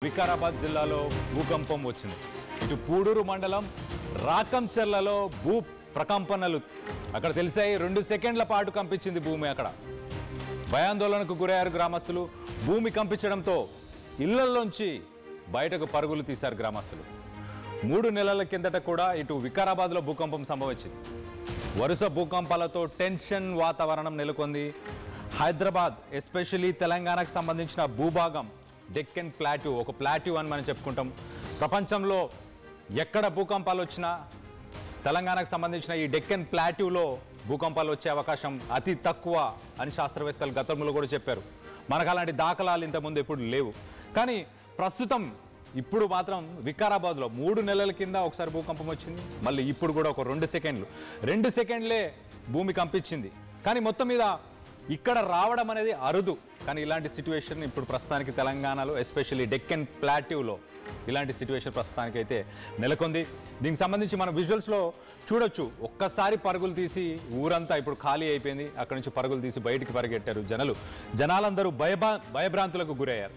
వికారాబాద్ జిల్లాలో భూకంపం వచ్చింది. ఇటు పూడూరు మండలం రాకంచెర్లలో భూ ప్రకంపనలు అక్కడ తెలిసాయి. 2 సెకండ్ల పాటు కంపించింది భూమి. అక్కడ భయాందోళనకు గురయ్యారు గ్రామస్తులు. భూమి కంపించడంతో ఇళ్లలోంచి బయటకు పరుగులు తీశారు గ్రామస్తులు. 3 నెలల కిందట కూడా ఇటు వికారాబాద్లో భూకంపం సంభవించింది. వరుస భూకంపాలతో టెన్షన్ వాతావరణం నెలకొంది. హైదరాబాద్ ఎస్పెషల్లీ తెలంగాణకు సంబంధించిన భూభాగం డెక్కన్ ప్లాట్యూ, ఒక ప్లాట్యూ అని మనం చెప్పుకుంటాం. ప్రపంచంలో ఎక్కడ భూకంపాలు వచ్చినా తెలంగాణకు సంబంధించిన ఈ డెక్కన్ ప్లాట్యూలో భూకంపాలు వచ్చే అవకాశం అతి తక్కువ అని శాస్త్రవేత్తలు గతంలో కూడా చెప్పారు. మనకు అలాంటి దాఖలాలు ఇంతకుముందు ఎప్పుడు లేవు. కానీ ప్రస్తుతం ఇప్పుడు మాత్రం వికారాబాద్లో 3 నెలల కింద ఒకసారి భూకంపం వచ్చింది. మళ్ళీ ఇప్పుడు కూడా ఒక 2 సెకండ్లే భూమి కంపించింది. కానీ మొత్తం మీద ఇక్కడ రావడం అనేది అరుదు. కానీ ఇలాంటి సిచ్యువేషన్ ఇప్పుడు ప్రస్తుతానికి తెలంగాణలో ఎస్పెషల్లీ డెక్కన్ ప్లాట్యూలో ఇలాంటి సిచ్యువేషన్ ప్రస్తుతానికి అయితే నెలకొంది. దీనికి సంబంధించి మనం విజువల్స్లో చూడొచ్చు. ఒక్కసారి పరుగులు తీసి ఊరంతా ఇప్పుడు ఖాళీ అయిపోయింది. అక్కడి నుంచి పరుగులు తీసి బయటికి పరిగెట్టారు జనాలందరూ భయభ్రాంతులకు గురయ్యారు.